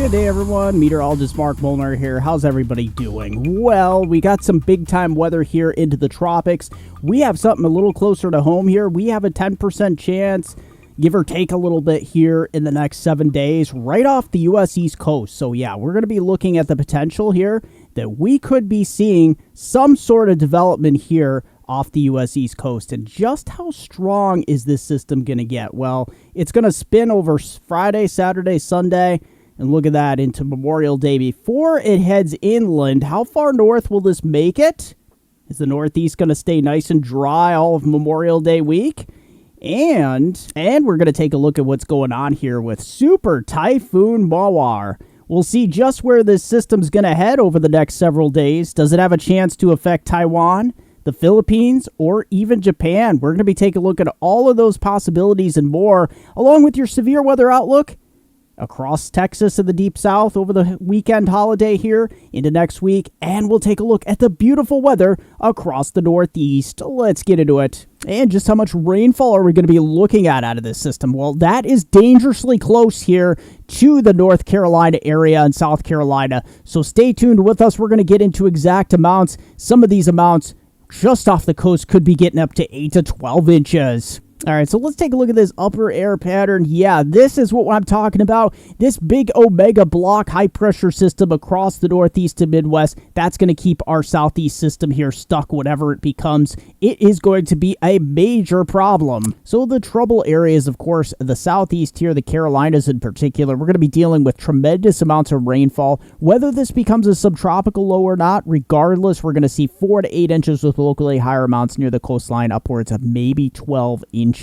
Good day, everyone. Meteorologist Mark Molnar here. How's everybody doing? Well, we got some big-time weather here into the tropics. We have something a little closer to home here. We have a 10% chance, give or take a little bit here in the next 7 days, right off the U.S. East Coast. So, yeah, we're going to be looking at the potential here that we could be seeing some sort of development here off the U.S. East Coast. And just how strong is this system going to get? Well, it's going to spin over Friday, Saturday, Sunday, and look at that, into Memorial Day before it heads inland. How far north will this make it? Is the Northeast going to stay nice and dry all of Memorial Day week? And we're going to take a look at what's going on here with Super Typhoon Mawar. We'll see just where this system's going to head over the next several days. Does it have a chance to affect Taiwan, the Philippines, or even Japan? We're going to be taking a look at all of those possibilities and more, along with your severe weather outlook across Texas and the Deep South over the weekend holiday here into next week. And we'll take a look at the beautiful weather across the Northeast. Let's get into it. And just how much rainfall are we going to be looking at out of this system? Well, that is dangerously close here to the North Carolina area and South Carolina. So stay tuned with us. We're going to get into exact amounts. Some of these amounts just off the coast could be getting up to 8 to 12 inches. All right, so let's take a look at this upper air pattern. Yeah, this is what I'm talking about. This big omega block high pressure system across the Northeast and Midwest, that's going to keep our Southeast system here stuck, whatever it becomes. It is going to be a major problem. So the trouble areas, of course, the Southeast here, the Carolinas in particular, we're going to be dealing with tremendous amounts of rainfall. Whether this becomes a subtropical low or not, regardless, we're going to see 4 to 8 inches with locally higher amounts near the coastline, upwards of maybe 12 inches.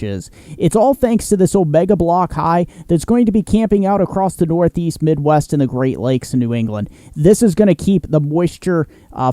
It's all thanks to this omega block high that's going to be camping out across the Northeast, Midwest, and the Great Lakes in New England. This is going to keep the moisture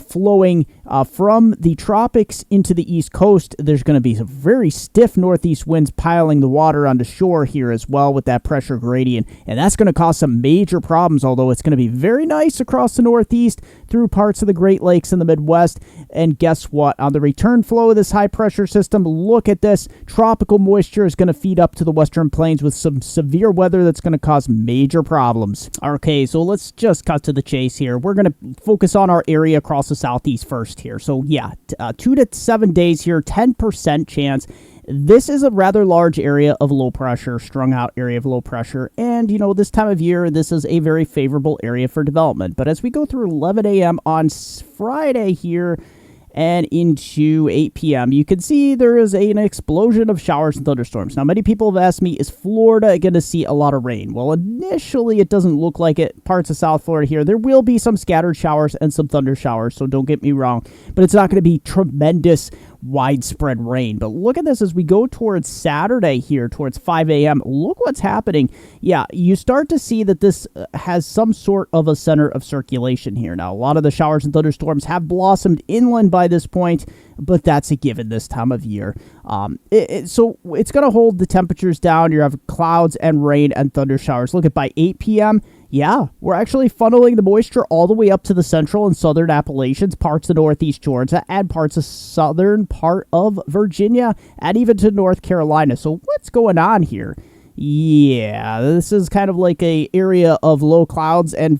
flowing from the tropics into the East Coast. There's going to be some very stiff northeast winds piling the water onto shore here as well with that pressure gradient, and that's going to cause some major problems, although it's going to be very nice across the Northeast through parts of the Great Lakes and the Midwest. And guess what? On the return flow of this high pressure system, look at this. Tropical moisture is going to feed up to the western plains with some severe weather that's going to cause major problems. Okay, so let's just cut to the chase here. We're going to focus on our area across the Southeast first here. So yeah, 2 to 7 days here, 10% chance. This is a rather large area of low pressure, strung out area of low pressure. And, you know, this time of year, this is a very favorable area for development. But as we go through 11 a.m. on Friday here, and into 8 p.m., you can see there is an explosion of showers and thunderstorms. Now, many people have asked me, is Florida going to see a lot of rain? Well, initially, it doesn't look like it. Parts of South Florida here, there will be some scattered showers and some thunder showers, so don't get me wrong. But it's not going to be tremendous, widespread rain. But look at this as we go towards Saturday here, towards 5 a.m. Look what's happening. Yeah, you start to see that this has some sort of a center of circulation here. Now, a lot of the showers and thunderstorms have blossomed inland by this point, but that's a given this time of year. So it's going to hold the temperatures down. You have clouds and rain and thunder showers. Look at by 8 p.m., yeah, we're actually funneling the moisture all the way up to the central and southern Appalachians, parts of northeast Georgia, and parts of southern part of Virginia, and even to North Carolina. So what's going on here? Yeah, this is kind of like a area of low clouds and,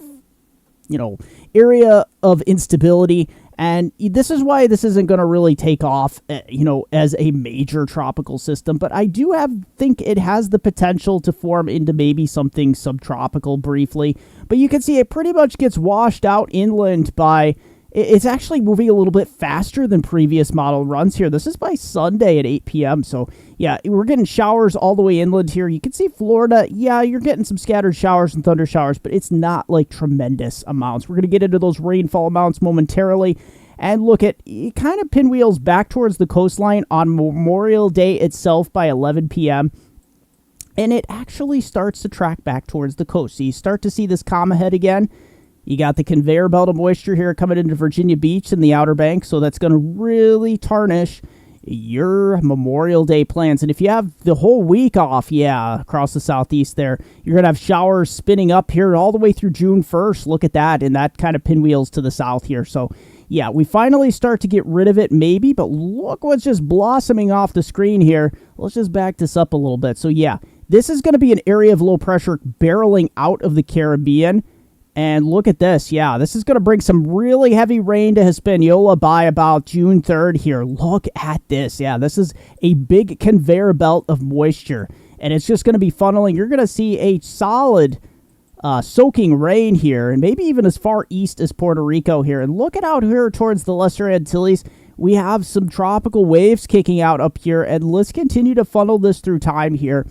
you know, area of instability. And this is why this isn't going to really take off, you know, as a major tropical system. But I do think it has the potential to form into maybe something subtropical briefly. But you can see it pretty much gets washed out inland by... It's actually moving a little bit faster than previous model runs here. This is by Sunday at 8 p.m. So, yeah, we're getting showers all the way inland here. You can see Florida, yeah, you're getting some scattered showers and thunder showers, but it's not like tremendous amounts. We're going to get into those rainfall amounts momentarily. And look at, it kind of pinwheels back towards the coastline on Memorial Day itself by 11 p.m. And it actually starts to track back towards the coast. So you start to see this calm ahead again. You got the conveyor belt of moisture here coming into Virginia Beach and the Outer Banks, so that's going to really tarnish your Memorial Day plans. And if you have the whole week off, yeah, across the Southeast there, you're going to have showers spinning up here all the way through June 1st. Look at that, and that kind of pinwheels to the south here. So, yeah, we finally start to get rid of it maybe, but look what's just blossoming off the screen here. Let's just back this up a little bit. So, yeah, this is going to be an area of low pressure barreling out of the Caribbean. And look at this. Yeah, this is going to bring some really heavy rain to Hispaniola by about June 3rd here. Look at this. Yeah, this is a big conveyor belt of moisture. And it's just going to be funneling. You're going to see a solid soaking rain here, and maybe even as far east as Puerto Rico here. And look at out here towards the Lesser Antilles. We have some tropical waves kicking out up here, and let's continue to funnel this through time here.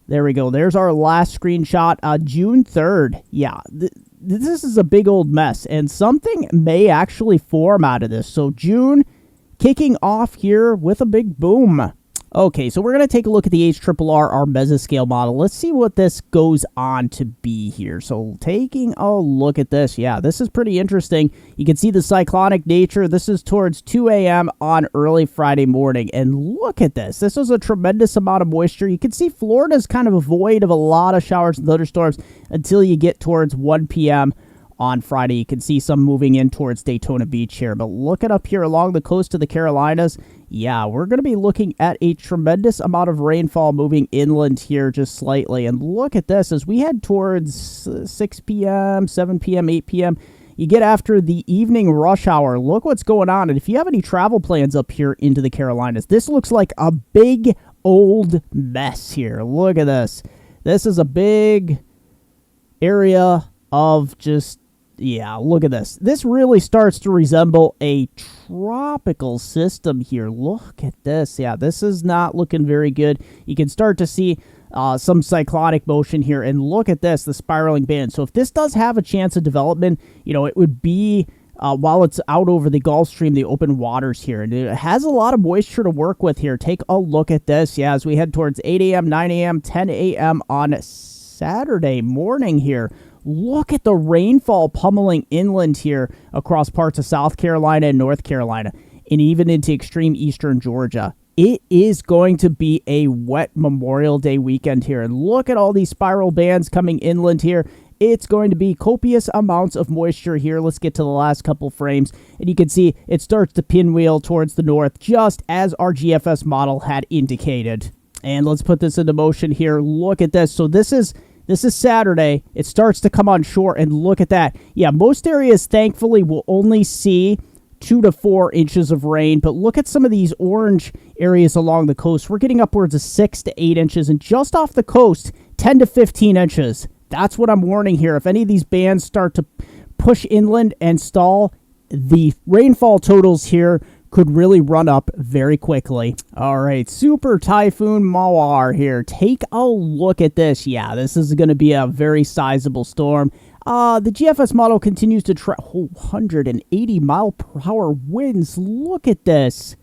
There we go. There's our last screenshot. June 3rd. Yeah, this is a big old mess, and something may actually form out of this. So June kicking off here with a big boom. Okay, so we're going to take a look at the HRRR, our mesoscale model. Let's see what this goes on to be here. So taking a look at this, yeah, this is pretty interesting. You can see the cyclonic nature. This is towards 2 a.m. on early Friday morning. And look at this. This is a tremendous amount of moisture. You can see Florida's kind of a void of a lot of showers and thunderstorms until you get towards 1 p.m. on Friday. You can see some moving in towards Daytona Beach here. But look at up here along the coast of the Carolinas. Yeah, we're going to be looking at a tremendous amount of rainfall moving inland here just slightly. And look at this. As we head towards 6 p.m., 7 p.m., 8 p.m., you get after the evening rush hour. Look what's going on. And if you have any travel plans up here into the Carolinas, this looks like a big old mess here. Look at this. This is a big area of just... Yeah, look at this. This really starts to resemble a tropical system here. Look at this. Yeah, this is not looking very good. You can start to see some cyclonic motion here. And look at this, the spiraling band. So if this does have a chance of development, you know, it would be while it's out over the Gulf Stream, the open waters here. And it has a lot of moisture to work with here. Take a look at this. Yeah, as we head towards 8 a.m., 9 a.m., 10 a.m. on Saturday morning here. Look at the rainfall pummeling inland here across parts of South Carolina and North Carolina, and even into extreme eastern Georgia. It is going to be a wet Memorial Day weekend here. And look at all these spiral bands coming inland here. It's going to be copious amounts of moisture here. Let's get to the last couple frames. And you can see it starts to pinwheel towards the north, just as our GFS model had indicated. And let's put this into motion here. Look at this. So this is Saturday. It starts to come on shore, and look at that. Yeah, most areas, thankfully, will only see 2 to 4 inches of rain, but look at some of these orange areas along the coast. We're getting upwards of 6 to 8 inches, and just off the coast, 10 to 15 inches. That's what I'm warning here. If any of these bands start to push inland and stall, the rainfall totals here could really run up very quickly. All right, Super Typhoon Mawar here. Take a look at this. Yeah, this is going to be a very sizable storm. The GFS model continues to track 180 mile per hour winds. Look at this.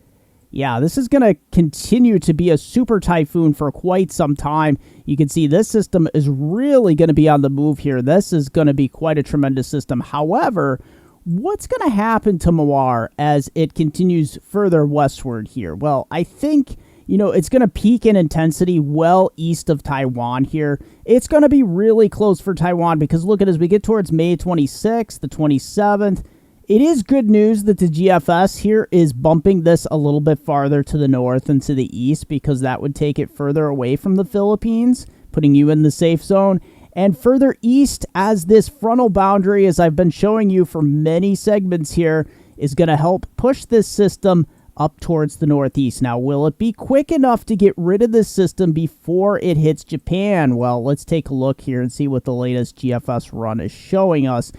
Yeah, this is going to continue to be a super typhoon for quite some time. You can see this system is really going to be on the move here. This is going to be quite a tremendous system. However, what's going to happen to Mawar as it continues further westward here? Well, I think, it's going to peak in intensity well east of Taiwan here. It's going to be really close for Taiwan because look at as we get towards May 26th, the 27th, it is good news that the GFS here is bumping this a little bit farther to the north and to the east because that would take it further away from the Philippines, putting you in the safe zone. And further east, as this frontal boundary, as I've been showing you for many segments here, is going to help push this system up towards the northeast. Now, will it be quick enough to get rid of this system before it hits Japan? Well, let's take a look here and see what the latest GFS run is showing us.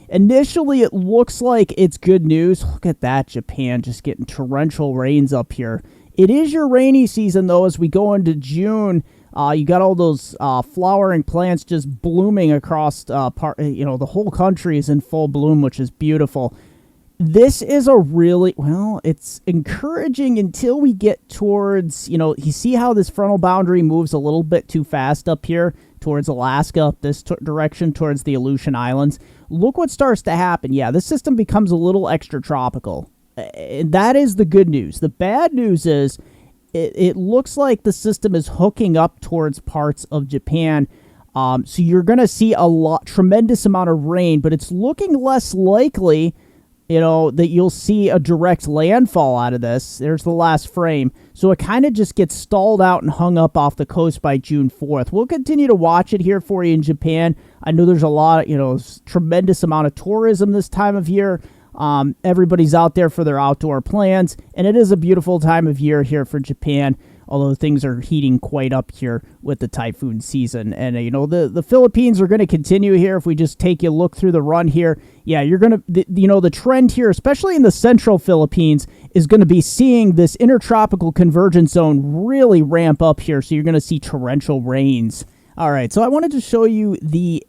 Initially, it looks like it's good news. Look at that, Japan just getting torrential rains up here. It is your rainy season, though, as we go into June. You got all those flowering plants just blooming across the whole country is in full bloom, which is beautiful. This is a really, it's encouraging until we get towards, you see how this frontal boundary moves a little bit too fast up here towards Alaska, this direction towards the Aleutian Islands. Look what starts to happen. Yeah, this system becomes a little extratropical. And that is the good news. The bad news is it looks like the system is hooking up towards parts of Japan. So you're going to see tremendous amount of rain, but it's looking less likely, that you'll see a direct landfall out of this. There's the last frame. So it kind of just gets stalled out and hung up off the coast by June 4th. We'll continue to watch it here for you in Japan. I know there's a lot, tremendous amount of tourism this time of year. Everybody's out there for their outdoor plans, and it is a beautiful time of year here for Japan, although things are heating quite up here with the typhoon season. And, the Philippines are going to continue here. If we just take a look through the run here, yeah, you're going to, the trend here, especially in the central Philippines, is going to be seeing this intertropical convergence zone really ramp up here. So you're going to see torrential rains. All right, so I wanted to show you the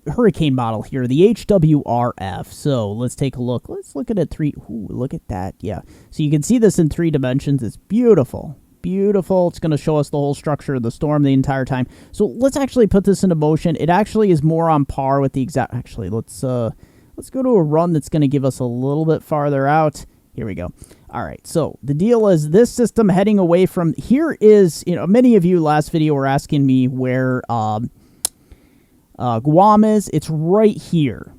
hurricane model here, the HRRF. So let's take a look. Let's look at it look at that. Yeah, so you can see this in 3 dimensions. It's beautiful. Beautiful. It's going to show us the whole structure of the storm the entire time. So let's actually put this into motion. It actually is more on par with the exact... Actually, let's go to a run that's going to give us a little bit farther out. Here we go. All right, so the deal is this system heading away from... Here is, many of you last video were asking me where Guam is. It's right here.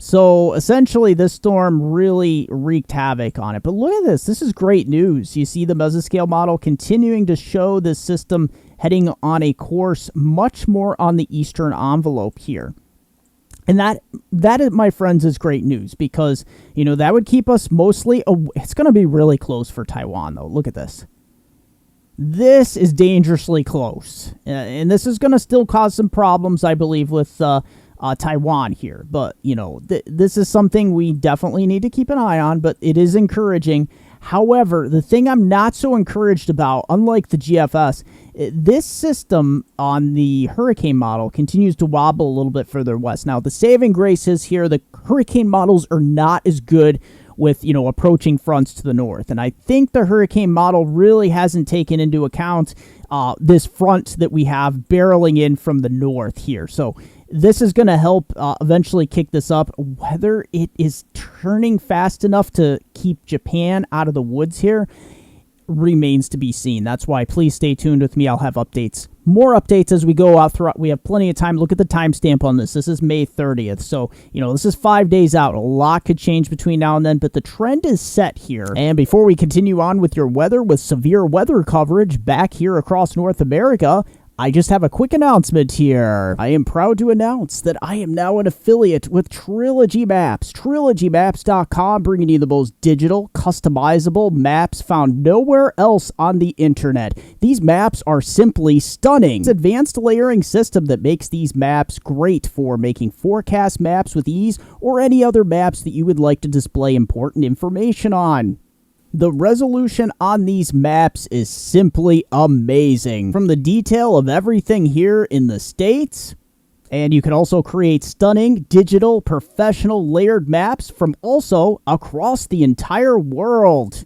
So essentially this storm really wreaked havoc on it. But look at this. This is great news. You see the mesoscale model continuing to show this system heading on a course much more on the eastern envelope here. And that, my friends, is great news because, that would keep us mostly... It's going to be really close for Taiwan, though. Look at this. This is dangerously close. And this is going to still cause some problems, I believe, with Taiwan here. But, this is something we definitely need to keep an eye on, but it is encouraging. However, the thing I'm not so encouraged about, unlike the GFS, this system on the hurricane model continues to wobble a little bit further west. Now, the saving grace is here, the hurricane models are not as good with, approaching fronts to the north. And I think the hurricane model really hasn't taken into account this front that we have barreling in from the north here. So this is going to help eventually kick this up. Whether it is turning fast enough to keep Japan out of the woods here remains to be seen. That's why please stay tuned with me. I'll have more updates as we go out throughout. We have plenty of time. Look at the timestamp on this. This is May 30th. So, this is 5 days out. A lot could change between now and then, but the trend is set here. And before we continue on with your weather, with severe weather coverage back here across North America, I just have a quick announcement here. I am proud to announce that I am now an affiliate with Trilogy Maps. TrilogyMaps.com, bringing you the most digital, customizable maps found nowhere else on the internet. These maps are simply stunning. It's an advanced layering system that makes these maps great for making forecast maps with ease or any other maps that you would like to display important information on. The resolution on these maps is simply amazing. From the detail of everything here in the States, and you can also create stunning, digital, professional layered maps from also across the entire world.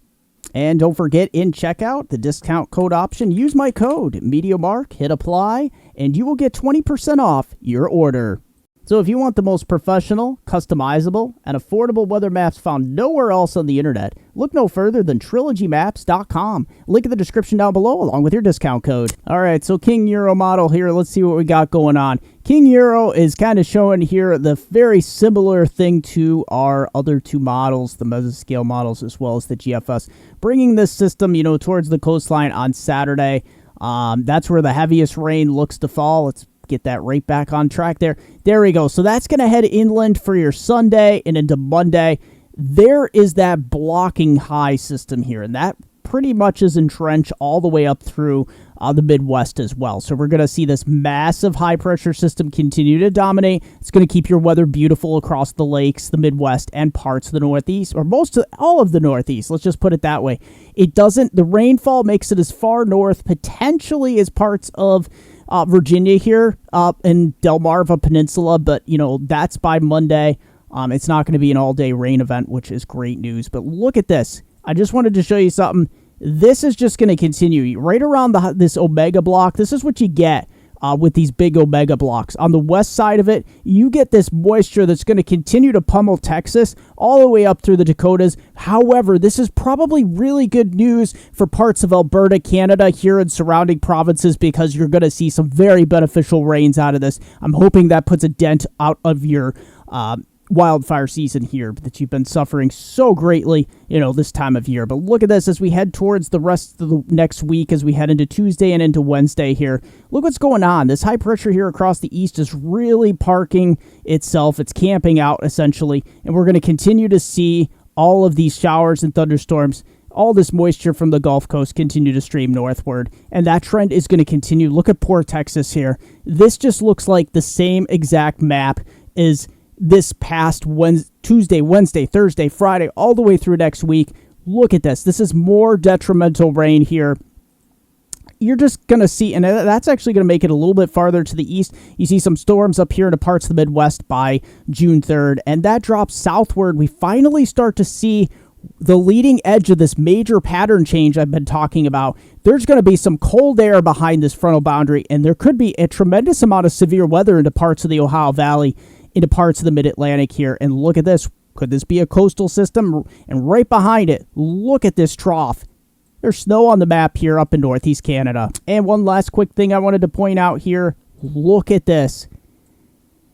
And don't forget, in checkout, the discount code option, use my code, MeteoMark, hit apply, and you will get 20% off your order. So if you want the most professional, customizable, and affordable weather maps found nowhere else on the internet, look no further than TrilogyMaps.com. Link in the description down below along with your discount code. All right, so King Euro model here. Let's see what we got going on. King Euro is kind of showing here the very similar thing to our other 2 models, the mesoscale models as well as the GFS. Bringing this system, towards the coastline on Saturday. That's where the heaviest rain looks to fall. Let's get that right back on track there. There we go. So that's going to head inland for your Sunday and into Monday. There is that blocking high system here, and that pretty much is entrenched all the way up through the Midwest as well. So we're going to see this massive high pressure system continue to dominate. It's going to keep your weather beautiful across the lakes, the Midwest, and parts of the Northeast, or all of the Northeast. Let's just put it that way. The rainfall makes it as far north potentially as parts of Virginia here in Delmarva Peninsula, but that's by Monday. It's not going to be an all-day rain event, which is great news. But look at this. I just wanted to show you something. This is just going to continue right around this omega block. This is what you get with these big omega blocks. On the west side of it, you get this moisture that's going to continue to pummel Texas all the way up through the Dakotas. However, this is probably really good news for parts of Alberta, Canada, here and surrounding provinces, because you're going to see some very beneficial rains out of this. I'm hoping that puts a dent out of your wildfire season here that you've been suffering so greatly, this time of year. But look at this as we head towards the rest of the next week, as we head into Tuesday and into Wednesday here. Look what's going on. This high pressure here across the east is really parking itself. It's camping out, essentially. And we're going to continue to see all of these showers and thunderstorms, all this moisture from the Gulf Coast continue to stream northward. And that trend is going to continue. Look at poor Texas here. This just looks like the same exact map as this past Tuesday, Wednesday, Thursday, Friday, all the way through next week. Look at this. This is more detrimental rain here. You're just going to see, and that's actually going to make it a little bit farther to the east. You see some storms up here into parts of the Midwest by June 3rd, and that drops southward. We finally start to see the leading edge of this major pattern change I've been talking about. There's going to be some cold air behind this frontal boundary, and there could be a tremendous amount of severe weather into parts of the Ohio Valley, into parts of the mid-Atlantic here. And look at this. Could this be a coastal system? And right behind it, look at this trough. There's snow on the map here up in Northeast Canada. And one last quick thing I wanted to point out here. Look at this.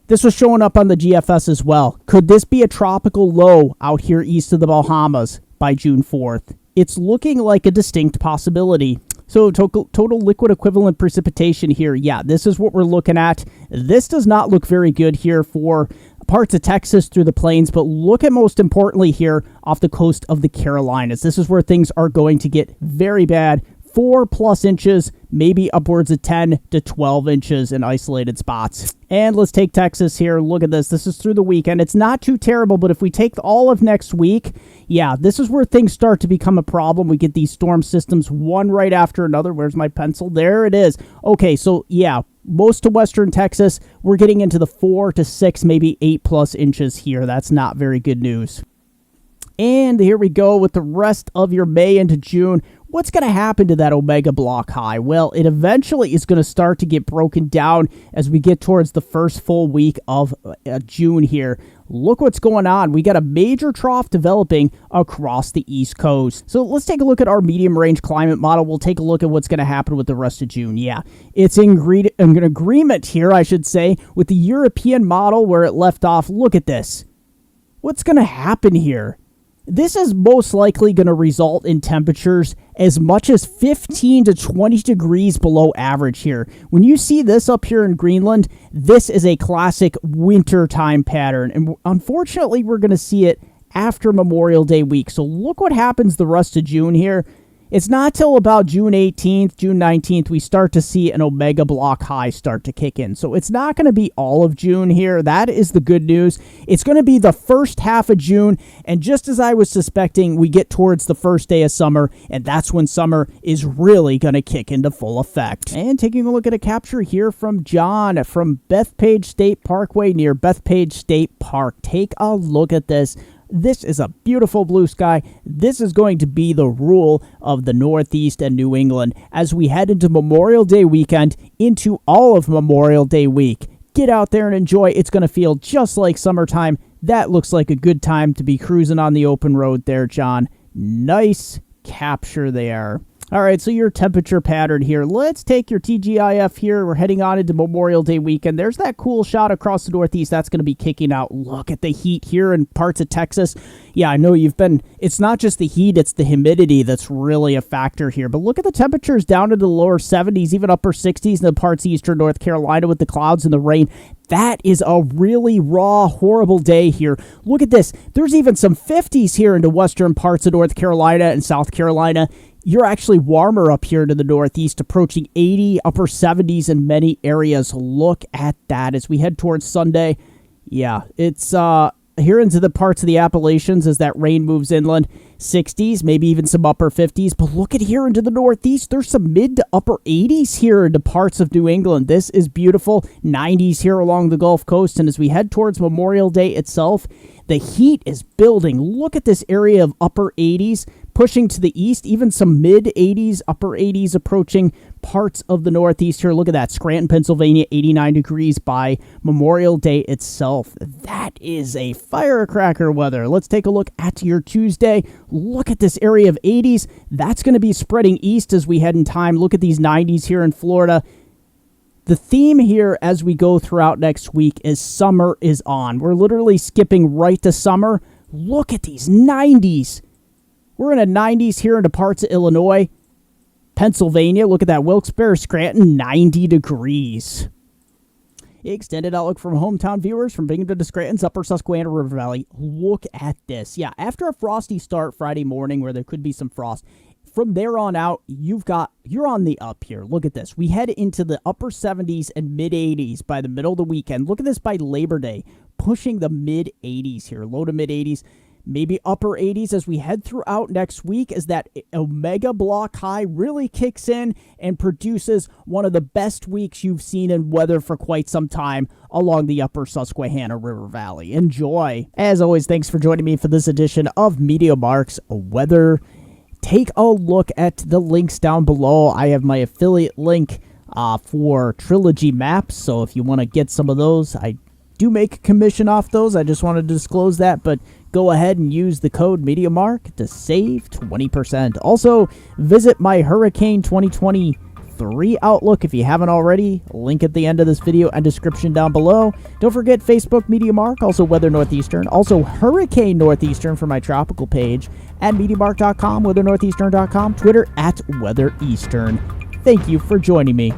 This was showing up on the GFS as well. Could this be a tropical low out here east of the Bahamas by June 4th? It's looking like a distinct possibility. So total liquid equivalent precipitation here. Yeah, this is what we're looking at. This does not look very good here for parts of Texas through the plains, but look at most importantly here off the coast of the Carolinas. This is where things are going to get very bad. 4+ inches, maybe upwards of 10 to 12 inches in isolated spots. And let's take Texas here. Look at this. This is through the weekend. It's not too terrible, but if we take all of next week, yeah, this is where things start to become a problem. We get these storm systems one right after another. Where's my pencil? There it is. Okay, so yeah, most of western Texas, we're getting into the 4 to 6, maybe 8+ inches here. That's not very good news. And here we go with the rest of your May into June. What's going to happen to that Omega block high? Well, it eventually is going to start to get broken down as we get towards the first full week of June here. Look what's going on. We got a major trough developing across the East Coast. So let's take a look at our medium range climate model. We'll take a look at what's going to happen with the rest of June. Yeah, it's in agreement here, I should say, with the European model where it left off. Look at this. What's going to happen here? This is most likely going to result in temperatures as much as 15 to 20 degrees below average here. When you see this up here in Greenland, this is a classic wintertime pattern. And unfortunately, we're going to see it after Memorial Day week. So look what happens the rest of June here. It's not till about June 18th, June 19th, we start to see an Omega block high start to kick in. So it's not going to be all of June here. That is the good news. It's going to be the first half of June. And just as I was suspecting, we get towards the first day of summer, and that's when summer is really going to kick into full effect. And taking a look at a capture here from John from Bethpage State Parkway near Bethpage State Park. Take a look at this. This is a beautiful blue sky. This is going to be the rule of the Northeast and New England as we head into Memorial Day weekend, into all of Memorial Day week. Get out there and enjoy. It's going to feel just like summertime. That looks like a good time to be cruising on the open road there, John. Nice capture there. All right, so your temperature pattern here. Let's take your TGIF here. We're heading on into Memorial Day weekend. There's that cool shot across the Northeast. That's going to be kicking out. Look at the heat here in parts of Texas. Yeah, I know it's not just the heat, it's the humidity that's really a factor here. But look at the temperatures down to the lower 70s, even upper 60s in the parts of eastern North Carolina with the clouds and the rain. That is a really raw, horrible day here. Look at this. There's even some 50s here into western parts of North Carolina and South Carolina. You're actually warmer up here to the Northeast, approaching 80, upper 70s in many areas. Look at that as we head towards Sunday. Yeah, it's here into the parts of the Appalachians as that rain moves inland. 60s, maybe even some upper 50s. But look at here into the Northeast. There's some mid to upper 80s here into parts of New England. This is beautiful. 90s here along the Gulf Coast. And as we head towards Memorial Day itself, the heat is building. Look at this area of upper 80s pushing to the east, even some mid 80s, upper 80s approaching parts of the Northeast here. Look at that. Scranton, Pennsylvania, 89 degrees by Memorial Day itself. That is a firecracker weather. Let's take a look at your Tuesday. Look at this area of 80s. That's going to be spreading east as we head in time. Look at these 90s here in Florida. The theme here as we go throughout next week is summer is on. We're literally skipping right to summer. Look at these 90s. We're in the 90s here into parts of Illinois. Pennsylvania, look at that. Wilkes-Barre, Scranton, 90 degrees. Extended outlook from hometown viewers from Binghamton to Scranton's Upper Susquehanna River Valley. Look at this. Yeah, after a frosty start Friday morning where there could be some frost, from there on out, you're on the up here. Look at this. We head into the upper 70s and mid 80s by the middle of the weekend. Look at this by Labor Day, pushing the mid 80s here, low to mid 80s, maybe upper 80s as we head throughout next week as that Omega block high really kicks in and produces one of the best weeks you've seen in weather for quite some time along the upper Susquehanna River Valley. Enjoy. As always, thanks for joining me for this edition of MeteoMark's Weather. Take a look at the links down below. I have my affiliate link for Trilogy maps, so if you want to get some of those, I do make a commission off those. I just wanted to disclose that, but go ahead and use the code MeteoMark to save 20%. Also, visit my Hurricane 2023 outlook if you haven't already. Link at the end of this video and description down below. Don't forget Facebook MeteoMark, also Weather Northeastern, also Hurricane Northeastern for my tropical page, at MeteoMark.com, WeatherNortheastern.com, Twitter at Weather Eastern. Thank you for joining me.